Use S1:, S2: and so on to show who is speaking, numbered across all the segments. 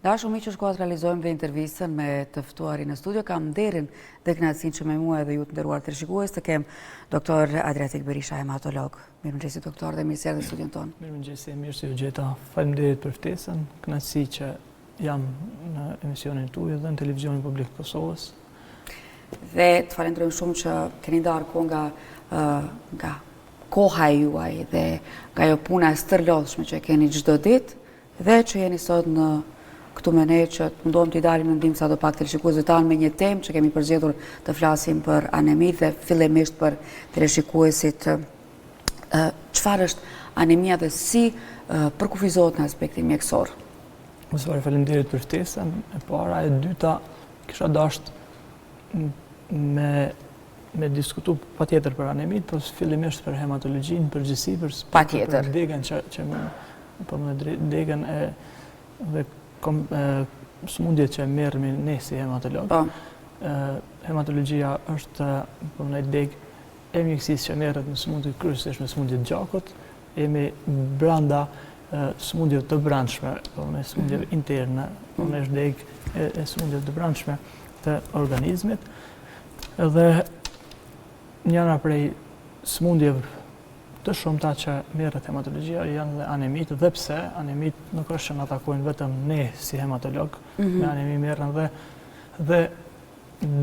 S1: Dashur miq, është koha të realizojmë dhe intervistën me të ftuarin në studio. Kam nderin dhe kënaqësinë që me mua edhe ju të nderuar teleshikues të kem doktor Adriatik Berisha, hematolog. Mirëmëngjes doktor dhe mirë se erdhi në studion tonë.
S2: Mirëmëngjes, mirë se u gjeta. Faleminderit për ftesën. Kënaqësi që jam në emisionin tuaj dhe në televizionin publik të Kosovës.
S1: Dhe të falenderojmë shumë që keni ndarë kohë nga koha e juaj dhe nga ajo puna e stërlodhshme që keni çdo ditë dhe që jeni sot në këtu me ne që të mundohem t'i dalim në ndim sa do pak teleshikuesve tanë me një temë që kemi përzgjedhur të flasim për anemi dhe fillimisht për teleshikuesit çfarë është anemia dhe si përkufizohet në aspektin mjekësor.
S2: Faleminderit për ftesën. E para, e dyta, kisha dashur me diskutu patjetër për anemit, por fillimisht për hematologjinë, përgjithësi për degën që më degën dhe sëmundjet që merremi ne si hematolog. Hematologjia është degë e mjekësisë që merret në sëmundjet kryesisht në sëmundjet gjakut, jemi brenda sëmundjeve të brendshme, sëmundjeve interne, është degë e sëmundjeve të brendshme të organizmit. Dhe njëra prej sëmundjeve të shumta që merret hematologjia janë dhe anemit, dhe pse anemit nuk është që në atakojnë vetëm ne si hematolog, me anemi merren dhe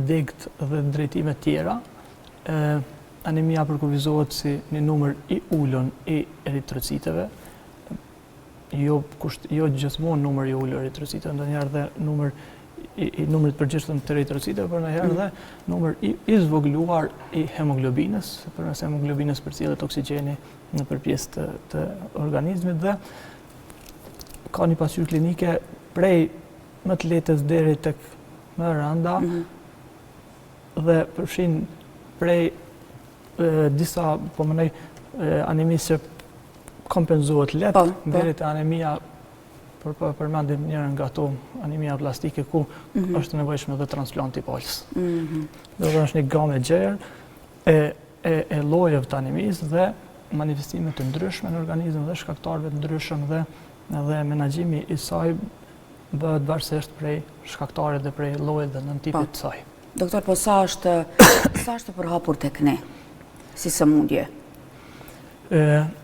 S2: degët dhe drejtimet tjera. Anemia përkufizohet si një numër i ulun i eritrociteve, jo gjithmonë numër i ulur eritrociteve, ndonjëherë dhe numrit përgjithshëm të eritrociteve, por ndonjëherë dhe numër i zvogëluar i hemoglobinës, përmes hemoglobinës përcjellet oksigjeni nëpër pjesë të organizmit dhe ka një pasqyrë klinike prej më të lehtës deri tek më e rënda dhe përfshin prej disa anemisë që kompenzohet lehtë deri te anemia. Përmendim njërën nga to, anemia plastike, ku është nevojshme dhe transplant i palës. Dhe është një gamë e gjerë e llojeve të anemisë dhe manifestimet të ndryshme në organizëm dhe shkaktarëve të ndryshëm dhe menaxhimi i saj bëhet varësisht prej shkaktarit dhe prej llojit dhe nëntipit të saj.
S1: Doktor, po sa është përhapur tek ne si sëmundje?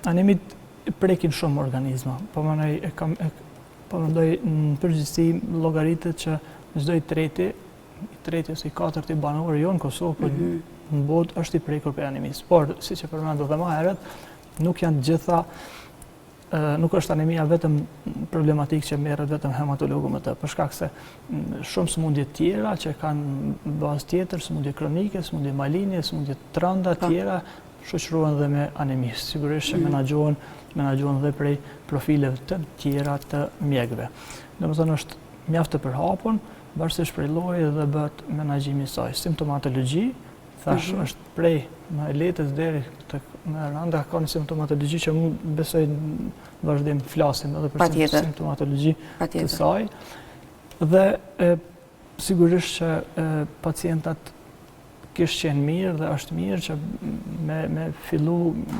S2: Anemit prekin shumë organizma, po mendoj në përgjithësi llogaritet që çdo i treti ose i katërt i banorëve jo në Kosovë, por në botë është i prekur për anemisë. Por, siç e përmendëm edhe më herët, nuk janë gjitha, nuk është anemia vetëm problematikë që merret vetëm hematologu me të, për shkak se shumë sëmundje tjera që kanë bazë tjetër, sëmundje kronike, sëmundje maline, sëmundje të rënda tjera, shoqërohen dhe me anemisë. Sigurisht që menaxhohen dhe prej profileve të tjera të mjekëve. Domethënë është mjaft të përhapur, varësisht prej llojit dhe bëhet menaxhimi i saj. Simptomatologji, thash, është prej më e lehtës deri tek më e rënda, ka një simptomatologji që unë besoj në vazhdim flasim edhe për simptomatologji të saj. Dhe sigurisht që pacientat kishë qenë mirë dhe është mirë që me fillu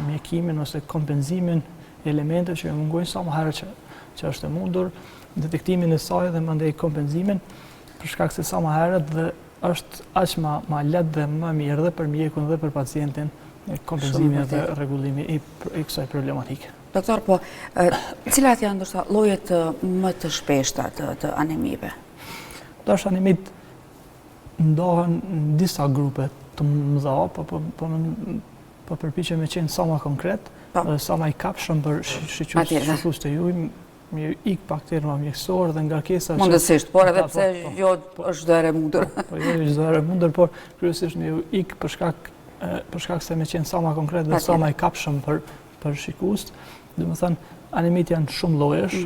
S2: mjekimin ose kompenzimin elemente që mungojnë sa më herët që është e mundur, detektimin e saj dhe mandej kompenzimin, për shkak se sa më herët dhe është aq më lehtë dhe më mirë dhe për mjekun dhe për pacientin kompenzimi dhe rregullimi i kësaj problematike.
S1: Doktor, po cilat janë ndoshta llojet më të shpeshta të anemive?
S2: Ndoshta anemit ndohen në disa grupe të mëdha, po përpiqem me qenë sa më konkret, sa më i kapshëm për shikues të juaj, me ik pak terma mjekësor dhe ngarkesa që
S1: mundësisht, por edhe pse jo është çdo herë mundur.
S2: Po jo është çdo herë mundur, por kryesisht me ik për shkak se me qenë sa më konkret dhe sa më i kapshëm për shikues. Domethënë anemit janë shumë llojesh.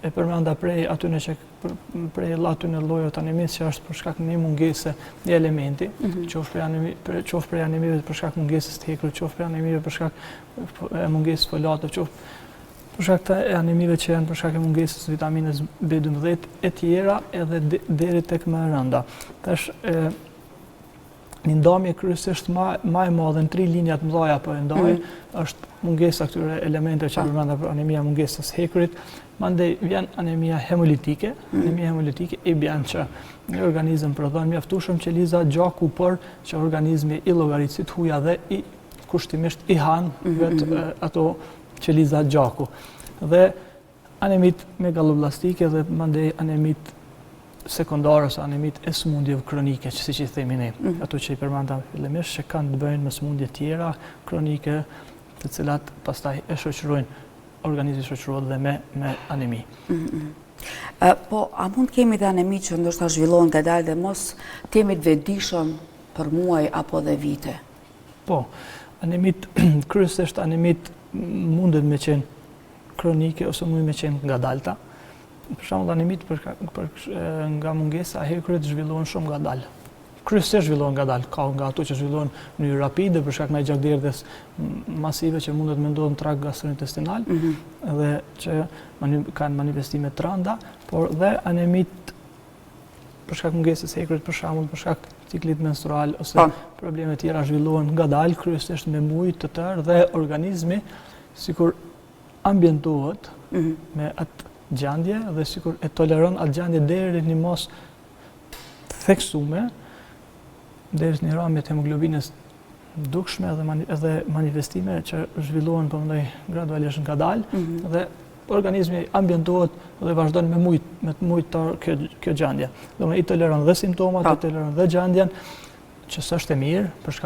S2: E përmenda prej atyne llojeve të anemisë që është për shkak një mungese një elementi, qoftë prej anemive për shkak mungesës të hekut, qoftë prej anemive për shkak mungesës folatëve, qoftë për shkak të anemive që janë për shkak e mungesës vitaminës B12 e tjera edhe deri tek më e rënda. Tash një ndamje kryesisht më e madhe në 3 linjat mëdha po e ndaj, është mungesa këtyre elementeve që përmenda për anemia mungesës hekurit, mandej vjen anemia hemolitike. Anemia hemolitike i bën që një organizëm prodhon mjaftueshëm qeliza gjaku, por që organizmi i llogarit si të huja dhe i kushtimisht i han vetë ato qeliza gjaku. Dhe anemit megaloblastike dhe mandej anemit sekundare ose anemit e sëmundjeve kronike, që siç i themi ne, ato që i përmenda fillimisht që kanë të bëjnë me sëmundje tjera kronike, të cilat pastaj e shoqërojnë organizmi shoqërohet dhe me anemi.
S1: Po, a mund kemi dhe anemi që ndoshta zhvillohen ngadalë dhe mos t'jemi të vetëdijshëm për muaj apo dhe vite?
S2: Po, anemit kryesisht anemit mundet me qenë kronike ose mund me qenë ngadalta. Për shembull anemit nga mungesa e hekurit zhvillohen shumë ngadalë. Kryesisht zhvillohen ngadalë, ka nga ato që zhvillohen në mënyrë rapide për shkak të gjakderdhjes masive që mundet me ndodhë në trakt gastrointestinal dhe që kanë manifestime të rënda, por dhe anemit për shkak mungesës së hekurit, për shembull për shkak ciklit menstrual ose probleme tjera zhvillohen ngadalë, kryesisht me ujë të tërë dhe organizmi sikur ambientohet me atë gjendje dhe sikur e toleron atë gjendje deri në mos theksume, deri në rrëmje të hemoglobinës dukshme edhe manifestime që zhvillohen përmendoj gradualisht ngadalë dhe organizmi ambientohet dhe vazhdon me mujtë kjo gjendje. Domethënë i toleron dhe simptomat, i toleron dhe gjendjen, që s'është e mirë për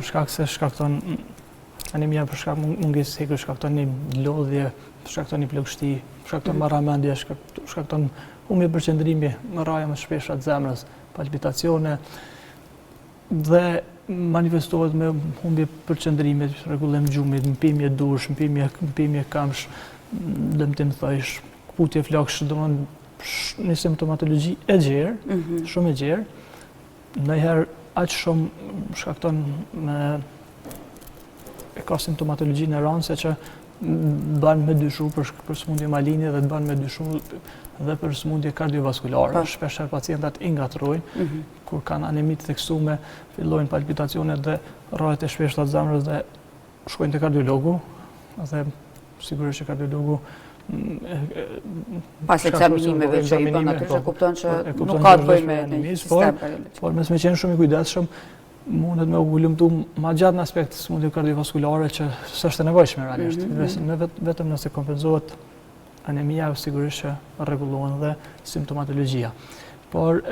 S2: shkak se shkakton anemia për shkak mungesës së hekurit, shkakton një lodhje, shkakton një plagështi, shkakton marramendje, shkakton humbje përqendrimi, marrëdhënie më shpesha të zemrës, palpitacione dhe manifestohet me humbje përqendrimi, rregullim gjumit, mpimje dush, mpimje këmbësh, dëmtim thojsh, kputje flakësh, domethënë një simptomatologji e gjerë, shumë e gjerë, ndonjëherë aq shumë shkakton ka simptomatologjinë e rëndëse që bën me dyshu për sëmundje maline dhe të bën me dyshu dhe për sëmundje kardiovaskulare. Shpeshherë pacientat i ngatrojnë kur kanë anemi të theksuar, fillojnë palpitacione dhe rrahjet e shpeshta të zemrës dhe shkojnë te kardiologu dhe sigurisht që kardiologu
S1: pas ekzaminimeve që i bën aty, që kupton që nuk ka të bëjë me sistem kardiologjik.
S2: Por mes me qenë shumë i kujdesshëm, mundet me u hulumtu ma gjatë në aspekt sëmundje kardiovaskulare që s'është e nevojshme realisht. Vetëm nëse kompenzohet anemia, sigurisht që rregullohen dhe simptomatologjia. Por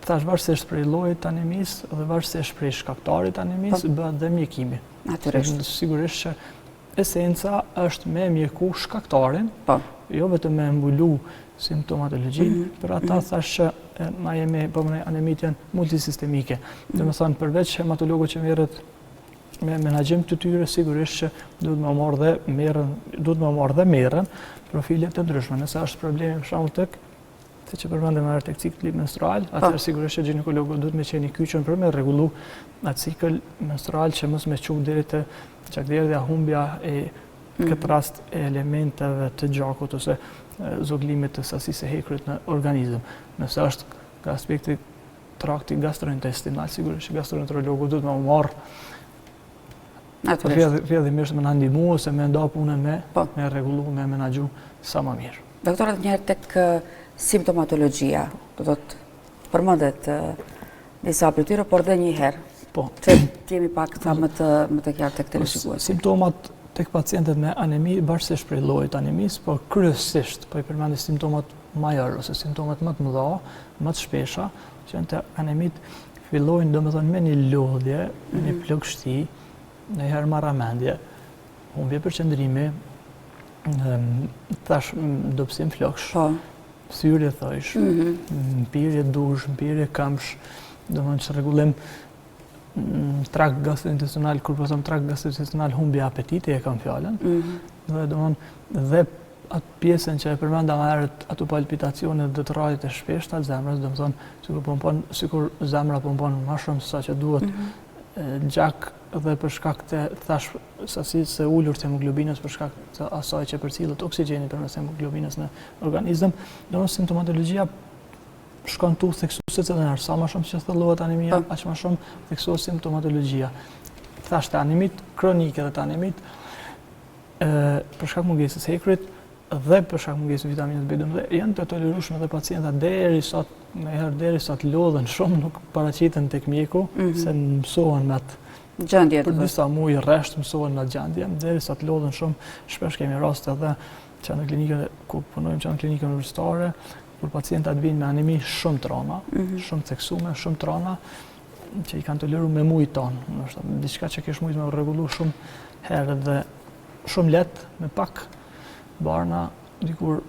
S2: thash varësisht prej llojit të anemisë dhe varësisht prej shkaktarit të anemisë bëhet dhe mjekimi.
S1: Natyrisht.
S2: Sigurisht që esenca është me mjeku shkaktarin, jo vetëm me mbulu simptomatologjinë, për ata thash që na jemi anemit janë multisistemike. Domethënë përveç hematologëve që merret me menaxhim të tyre, sigurisht që duhet më marrë dhe merren profile të ndryshme. Nëse është problemi për shembull tek siç e përmendëm herë tek cikli menstrual, atëherë sigurisht që ginekologu duhet me qenë i kyçën për me rregullu atë cikël menstrual që mos me çu deri te gjakderdhja, humbja e këtë rast e elementeve të gjakut ose zoglimit të sasisë së hekurit në organizëm. Nëse është nga aspekti trakti gastrointestinal, sigurisht që gastroenterologu duhet më marrë fillimisht me na ndihmu ose me nda punën me rregullu, me menaxhu sa më mirë.
S1: Doktorat, njëherë tek simptomatologjia, do të përmendet disa prej tyre, por dhe njëherë. Që jemi pak më të qartë tek televizionet.
S2: Simptomat tek pacientët me anemi varësisht prej llojit anemisë, por kryesisht po i përmendë simptomat major ose simptomat më të mëdha, më të shpesha, që të anemit fillojnë domethënë me një lodhje, një plagështi, ndonjëherë marramendje, humbje përqendrimi, thash dobësim flokësh, thyrje thojsh, mpirje dush, mpirje këmbësh, domethënë që rregullim trakt gastrointestinal, kur po them trakt gastrointestinal, humbje apetiti, e kam fjalën. Dhe domethënë dhe atë pjesën që e përmenda më herët, ato palpitacione dhe të rrahjet e shpeshta të zemrës, domethënë sikur zemra pompon më shumë se sa që duhet gjak dhe për shkak të thash sasisë së ulur të hemoglobinës, për shkak të asaj që përcillet oksigeni përmes hemoglobinës në organizëm, domethënë simptomatologjia shkon tu theksuesit edhe nërë, sa më shumë që thellohet anemia, aq më shumë theksohet simptomatologjia. Thashtë anemit kronike dhe të anemit për shkak mungesës hekurit dhe për shkak mungesës vitaminës B12 janë të tolerueshme dhe pacientat derisa të lodhen shumë nuk paraqiten tek mjeku, se mësohen me atë
S1: gjendje.
S2: Për disa muaj rresht mësohen me gjendje, derisa të lodhen shumë. Shpesh kemi raste edhe që në klinikën ku punojmë, që në klinikën universitare, kur pacientat vinë me anemi shumë trona, shumë theksume, shumë trona, që i kanë toleruar me mujt tonë. Diçka që kish mujt me rregullu shumë herë dhe shumë lehtë, me pak barna, dikur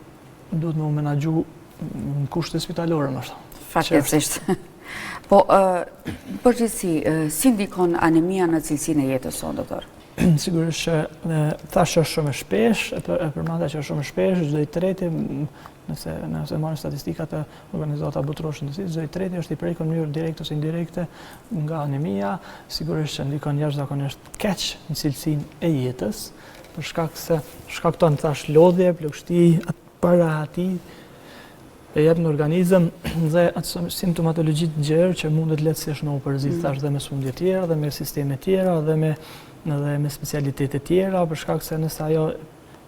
S2: duhet me u menaxhu në kushte spitalore, më thënë.
S1: Fatkeqësisht. Po, përgjithësi, si ndikon anemia në cilësinë e jetës sonë, doktor?
S2: Sigurisht që thashë është shumë e shpesh, e përmenda që është shumë e shpesh, çdo i treti, nëse marrim statistikat e organizata botërore shëndetësisë, çdo i treti është i prekur në mënyrë direkte ose indirekte nga anemia, sigurisht që ndikon jashtëzakonisht keq në cilësinë e jetës, për shkak se shkakton thash lodhje, plagështi, para atij e jep në organizëm dhe atë simptomatologji të gjerë që mundet lehtësisht me u përzit thash dhe me sëmundje tjera dhe me sisteme tjera dhe me specialitete tjera, për shkak se nëse ajo,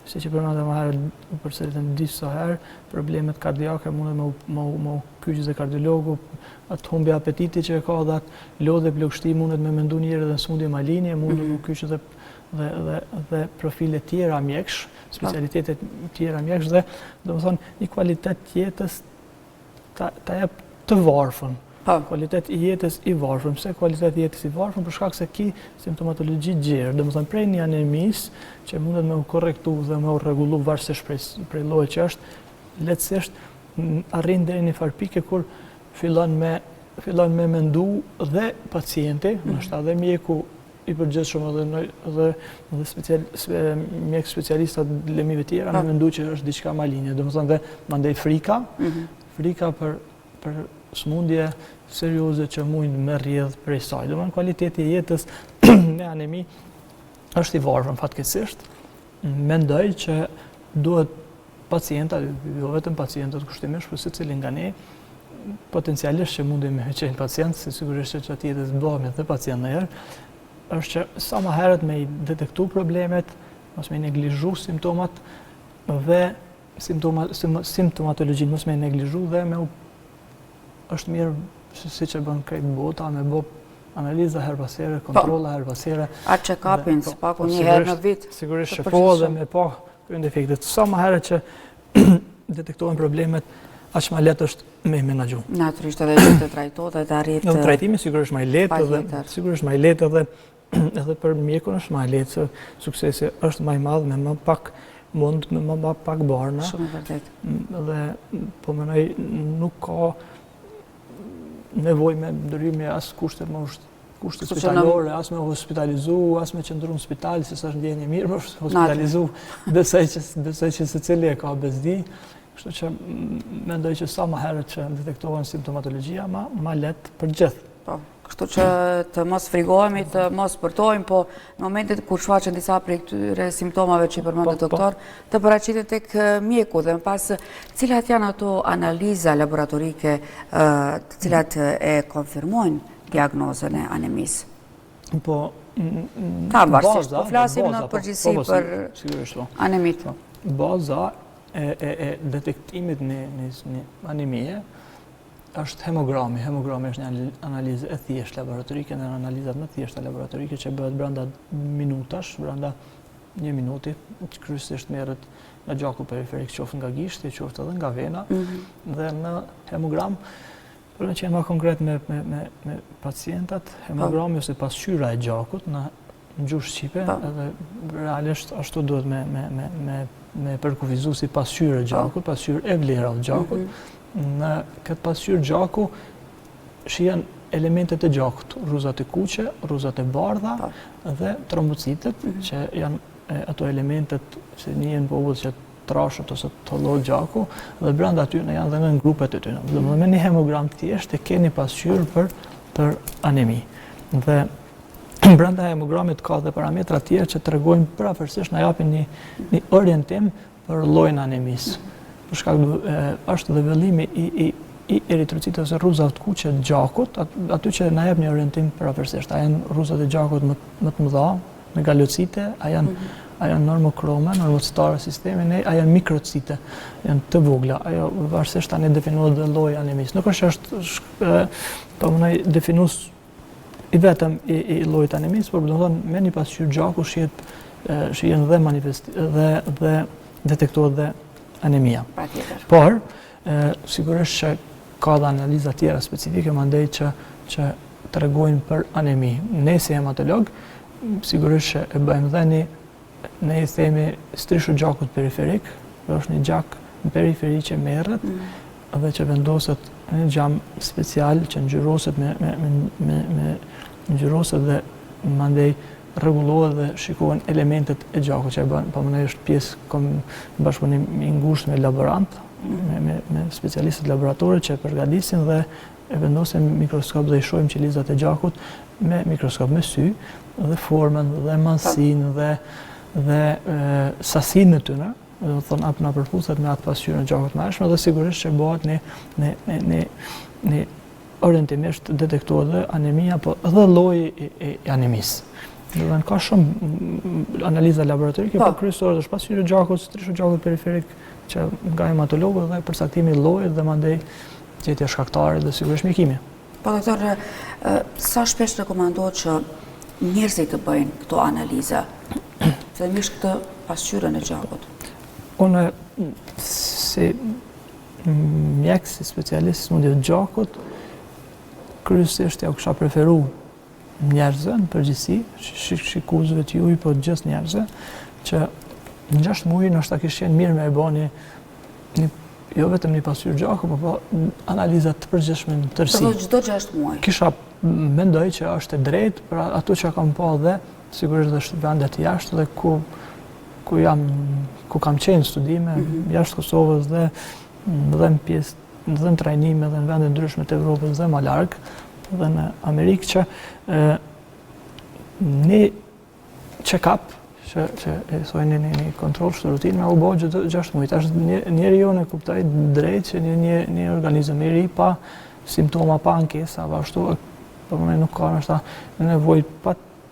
S2: si që përmenda më herë, përsëritën disa herë, problemet kardiake mundet me u kyç dhe kardiologu, atë humbje apetiti që e ka dhe atë lodhje plagështi mundet me mendu njëherë dhe sëmundje malinje, mundet me u kyç dhe profile tjera mjekësh, specialitetet tjera mjekësh dhe domethënë një kvalitet jetës ta jep të varfën. Kvalitet i jetës i varfën. Pse kvalitet i jetës i varfën? Për shkak se ki simptomatologji gjerë, domethënë prej një anemisë që mundet me u korrektu dhe me u rregullu varësisht prej llojit që është, lehtësisht arrin deri në një farë pike kur fillon me mendu dhe pacienti, ndoshta dhe mjeku i përgjithshëm dhe mjek specialistat lëmive tjera me mendu që është diçka malinje, domethënë dhe mandej frika për sëmundje serioze që mund me rrjedh prej saj. Domethënë kualiteti i jetës me anemi është i varfër fatkeqësisht. Mendoj që duhet pacientat, jo vetëm pacientët kushtimisht, por secili nga ne, potencialisht që mundi me qenë pacient, se sigurisht që aty jetës bëhemi dhe pacient në herë, është që sa më herët me i detektu problemet, mos me i neglizhu simptomat dhe simptomatologjinë mos me i neglizhu dhe është mirë si që bën krejt bota me bë analiza her pas here, kontrolla her pas here.
S1: Atë check-upin, paku një herë në vit.
S2: Sigurisht që po dhe me pa kryen defektet. Sa më herët që detektohen problemet, aq më lehtë është me menaxhu.
S1: Natyrisht edhe që të trajtohet dhe të arrit.
S2: Në trajtimi sigurisht më i lehtë edhe për mjekun është më lehtë, se suksesi është më i madh me më pak mund me më pak barna.
S1: Shumë e vërtet.
S2: Dhe po mendoj nuk ka nevojë me ndryrime as kushte spitalore, as me hospitalizu, as me qëndru në spital, se s'është ndjenjë mirë, më hospitalizu, besoj që secili e ka bezdi. Kështu që mendoj që sa më herët që detektohen simptomatologjia, ma lehtë për gjithë.
S1: Kështu që të mos frigohemi, të mos sportojmë, po në momentet kur shfaqen disa prej këtyre simptomave që i përmendet doktor, të paraqitet tek mjeku dhe më pas cilat janë ato analiza laboratorike të cilat e konfirmojnë diagnozën e anemisë.
S2: Po,
S1: ta varsisht, po flasim në përgjithësi për anemit.
S2: Baza e detektimit në anemie është hemogrami. Hemogrami është një analizë e thjeshtë laboratorike, në analizat më thjeshta laboratorike që bëhet brenda minutash, brenda 1 minuti, që kryesisht merret nga gjaku periferik, qoftë nga gishti, qoftë edhe nga vena, dhe në hemogram, për në qenë më konkret me pacientat, hemogrami ose pasqyra e gjakut në gjuhë shqipe, edhe realisht ashtu duhet me përkufizu si pasqyrë e gjakut, pasqyrë e vlera e gjakut. Në këtë pasqyrë gjaku shihen elementet e gjakut, rruzat e kuqe, rruzat e bardha dhe trombocitet, që janë ato elementet që njihen popull që trashët ose tollohet gjaku, dhe brenda aty janë dhe në grupet e tyre. Domethënë me një hemogram thjesht e keni pasqyrë për anemi. Dhe brenda hemogramit ka dhe parametra tjerë që tregojnë përafërsisht na japin një orientim për llojin e anemisë. Për shkak është dhe vëllimi i eritrocitit ose rruzave të kuqe të gjakut, aty që na jep një orientim përafërsisht. A janë rruzat e gjakut më të mëdha, me galocite, a janë normokrome, normocitare sistemi, a janë mikrocite, janë të vogla. Ajo varësisht tani definohet dhe lloji i anemisë. Nuk është definues i vetëm i llojit të anemisë, por do të thonë me një pasqyrë gjaku shihen dhe detektohet dhe anemia. Por sigurisht që ka dhe analiza tjera specifike mandej që tregojnë për anemi. Ne si hematolog, sigurisht që e bëjmë dhe ne i themi strishu gjakut periferik, është një gjak në periferi që merret dhe që vendoset në një gjam special që ngjyroset me ngjyroset dhe mandej rregullohet dhe shikohen elementet e gjakut që e bën, po është pjesë bashkëpunim i ngushtë me laborant, me specialistët laboratorit që e përgatisin dhe e vendosin mikroskop dhe i shohim qelizat e gjakut me mikroskop me sy dhe formën dhe mallsinë dhe sasinë e tyre, do të thonë na përputhet me atë pasqyrën e gjakut më hershme dhe sigurisht që bëhet në orientimisht detektohet dhe anemia, po edhe lloji i anemisë. Do të ka shumë analiza laboratorike, por kryesore është pasqyra e gjakut, strishu gjakut periferik që nga hematologu dhe përcaktimi i llojit dhe mandej gjetja shkaktare dhe sigurisht mjekimi.
S1: Po doktor, sa shpesh rekomandohet që njerëzit të bëjnë këto analiza, fillimisht këtë pasqyrën e gjakut?
S2: Unë si mjek, si specialist i smundjeve të gjakut, kryesisht ja kisha preferu njerëzve në përgjithësi, shikuesve të juaj, po gjithë njerëzve, që në 6 muaj ndoshta kishte qenë mirë me e bëni jo vetëm një pasqyrë gjaku, po analiza të përgjithshme në tërësi.
S1: Do çdo 6 muaj.
S2: Kisha mendoj që është e drejtë për ato që kam pa dhe sigurisht dhe vende të jashtë dhe ku kam qenë studime jashtë Kosovës dhe në pjesë në trajnime dhe në vende ndryshme të Evropës dhe më larg dhe në Amerikë që një check-up që e thojnë një kontroll rutinë me u bë çdo 6 muaj. Tash njeriu ne kuptoi drejt që një organizëm i ri pa simptoma, pa ankesa, ashtu po nuk ka nevojë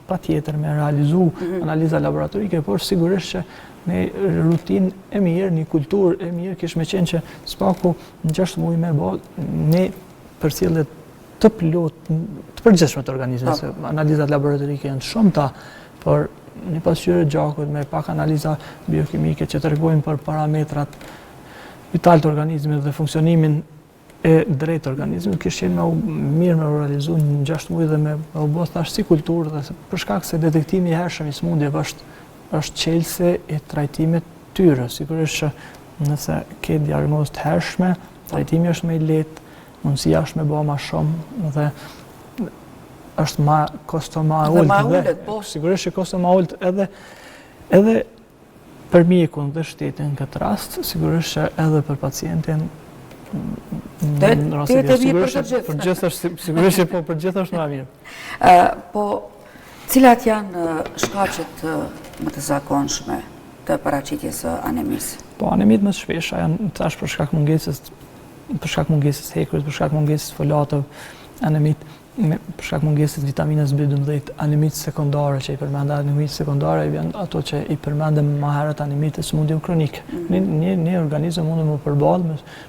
S2: patjetër me realizu analiza laboratorike, por sigurisht që në rutinë e mirë, një kulturë e mirë, kish me qenë që spaku në 6 muaj me bë një përcjellje të plotë, të përgjithshme të organizmit, se analizat laboratorike janë shumëta, por një pasqyrë gjakut me pak analiza biokimike që tregojnë për parametrat vital të organizmit dhe funksionimin e drejtë organizmit, kishte qenë mirë me realizu në 6 muaj dhe me u bë thash si kulturë dhe për shkak se detektimi i hershëm i smundjeve është çelëse e trajtimit tyre. Sigurisht që nëse ke diagnozë të hershme, trajtimi është më i lehtë, mundësia është me bë më shumë dhe është ma kosto ma ullët dhe sigurisht që kosto ma ullët edhe për mjekun dhe shtetin në këtë rast, sigurisht që edhe për pacientin sigurisht që po për gjithë është më mirë.
S1: Po, cilat janë shkaqet më të zakonshme të paraqitjes së anemisë?
S2: Po, anemit më të shpesha janë tash për shkak mungesës hekurit, për shkak mungesës folatëv, anemit për shkak mungesës vitaminës B12, anemit sekondare që i përmend, anemit sekondare janë ato që i përmendëm më herët anemit e smundjeve kronike. Një organizëm mund të më përballë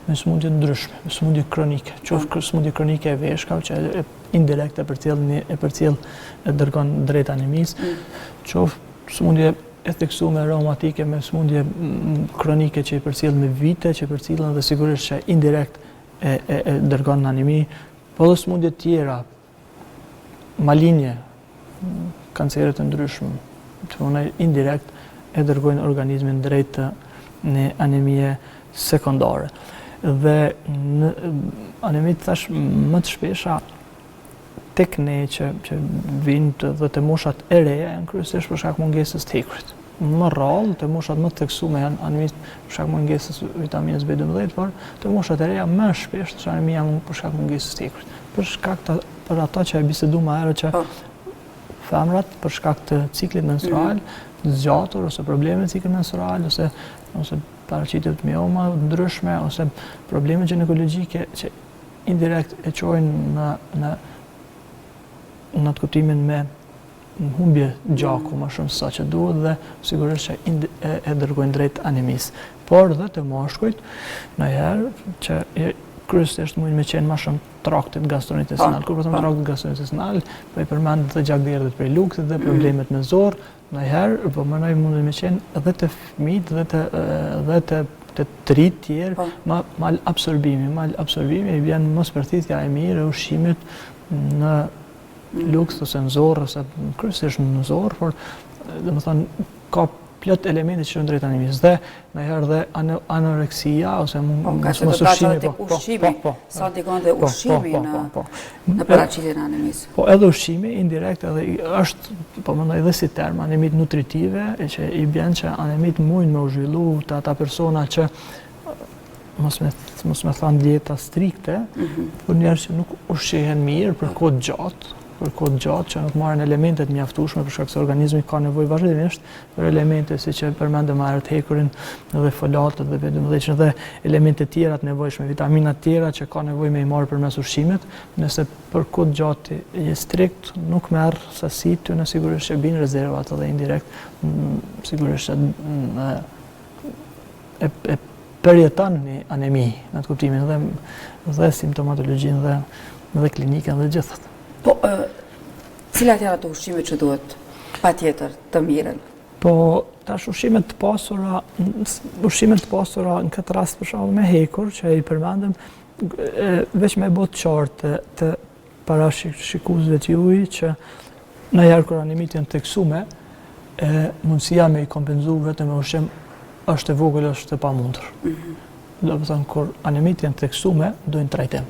S2: me smundje ndryshme, me smundje kronike, qoftë smundje kronike e veshkave që indirekt e dërgon drejt anemisë, qoftë smundje e theksuar reumatike me smundje kronike që i përcjell me vite, që përcjellen dhe sigurisht që indirekt e dërgon në anemi, po dhe smundje tjera, malinje, kanceret të ndryshme, që indirekt e dërgojnë organizmin drejt në anemie sekondare. Dhe anemit thash më të shpesha tek ne që vinë dhe të moshat e reja janë kryesisht për shkak mungesës të hekurit. Më rrallë, të moshat më të theksuara janë anemit për shkak mungesës vitaminës B12, por të moshat e reja më shpesh është anemia për shkak mungesës të hekurit. Për ata që e bisedu më herët që femrat për shkak të ciklit menstrual, zgjatur ose probleme të ciklit menstrual ose paraqitje të mioma ndryshme ose probleme ginekologjike që indirekt e qojnë në të kuptimin me humbje gjaku më shumë sa që duhet dhe sigurisht që e dërgojnë drejt anemisë. Por dhe të mashkujt, ndonjëherë që kryesisht mund me qenë më shumë traktit gastrointestinal. Kur po them traktit gastrointestinal, po i përmend të gjakderdhjet prej luksit dhe problemet me zor. Ndonjëherë po mendoj mund me qenë edhe të fëmijët dhe të trit tjerë, mal absorbimi i vjen mospërthitja e mirë e ushqimit në luks ose në zor ose kryesisht në zor, por domethënë ka plot elemente që janë drejt anemisë dhe ndonjëherë dhe anoreksia ose mos ushqimi.
S1: Sa ndikon dhe ushqimi në paraqitjen e anemisë.
S2: Po edhe ushqimi indirekt edhe është, po mendoj edhe si term, anemit nutritive, që i bën që anemit mund me u zhvillu të ata persona që mos me thënë dieta strikte, por njerëz që nuk ushqehen mirë për kohë gjatë, që nuk marrin elementet mjaftueshme për shkak se organizmi ka nevojë vazhdimisht për elemente siç e përmendëm më herët, hekurin dhe folatët dhe B12 dhe elemente tjera të nevojshme, vitamina të tjera që ka nevojë me i marrë përmes ushqimit. Nëse për kohë gjatë je strikt, nuk merr sasi ty, në sigurisht që bin rezervat edhe indirekt, sigurisht e përjeton një anemi në të kuptimin dhe simptomatologjinë dhe klinikën dhe gjithat.
S1: Po, cilat janë ato ushqime që duhet patjetër të miren?
S2: Po, tash ushqimet të pasura në këtë rast për shembull me hekur që i përmendëm, veç me bot qartë të parashikuesve të juaj që ndonjëherë kur anemit janë teksume, mundësia me i kompenzu vetëm me ushqim është e vogël, është e pamundur. Do të thënë kur anemit janë teksume, dojnë trajtim.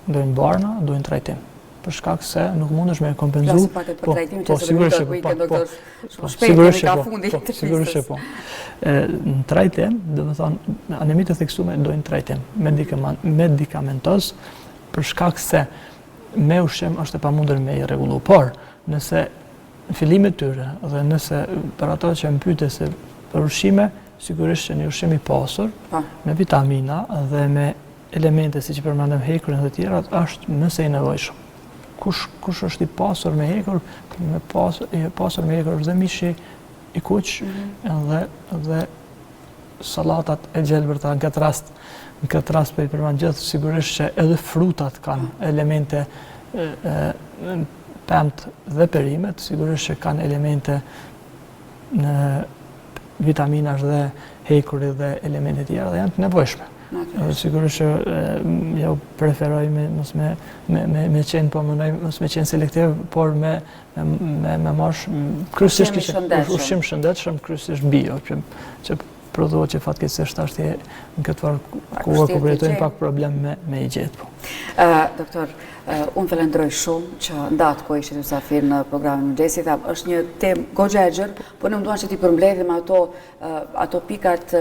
S2: Dojnë barna, dojnë trajtim. Për shkak se nuk mundesh me kompenzu.
S1: Flasim pak për trajtimin që sigurisht po.
S2: Në trajtim, do të thonë anemit e theksuar dojnë trajtim medikamentoz për shkak se me ushqim është e pamundur me i rregullu. Por nëse në fillimet tyre dhe nëse për ato që më pyete se për ushqime, sigurisht që një ushqim i pasur me vitamina dhe me elemente siç i përmendëm hekurin dhe të tjerat është mëse i nevojshëm. Kush është i pasur me hekur, pasur me hekur dhe mishi i kuq dhe salatat e gjelbërta në këtë rast për i përmend gjithë, sigurisht që edhe frutat kanë elemente pemt dhe perimet, sigurisht që kanë elemente në vitaminash dhe hekurit dhe elemente tjera dhe janë të nevojshme. Sigurisht që jo preferoj mos me qenë, po mos me qenë selektiv, por me marrë kryesisht ushqim shëndetshëm, kryesisht bio, që prodhohet që fatkeqësisht është në këtë farë kohë ku përjetojmë pak problem me i gjetë.
S1: Doktor, unë falenderoj shumë që ndatë ko ishte mysafir në programin mëngjesit. Është një temë goxha e gjerë, por ne duam që t'i përmbledhim ato pikat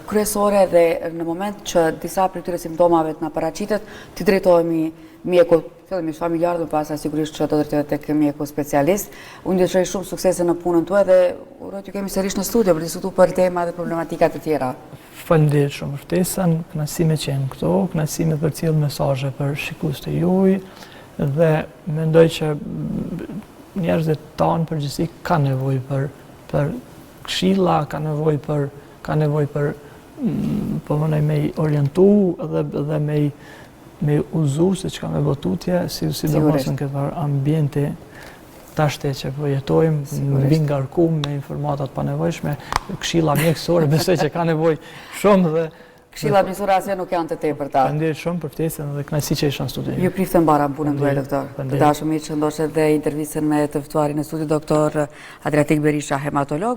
S1: kryesore dhe në moment që disa prej këtyre simptomave të na paraqitet, t'i drejtohemi mjekut, fillimisht familjar dhe pastaj sigurisht që do të drejtohet tek mjeku specialist. Unë desiroj shumë suksese në punën tuaj dhe uroj t'ju kemi sërish në studio për të diskutuar për tema dhe problematika të tjera.
S2: Faleminderit shumë për ftesën, kënaqësi me qenë këtu, kënaqësi me përcjell mesazhe për shikuesit e juaj dhe mendoj që njerëzit tanë përgjithësi kanë nevojë për këshilla, kanë nevojë për po më me i orientu dhe me uzu se çka me botutje, sidomos në këtë ambienti tashte që po jetojmë, mbi ngarkuar me informatat pa nevojshme, këshilla mjekësore, besoj që ka nevojë shumë dhe
S1: këshillat mjekësore asnjë nuk janë të tepërta.
S2: Faleminderit shumë për ftesën dhe kënaqësi që isha në studio.
S1: Ju priftem mbara punën tuaj, doktor. Të dashur miq, që ndoshta dhe intervistën me të ftuarin në studio doktor Adriatik Berisha, hematolog.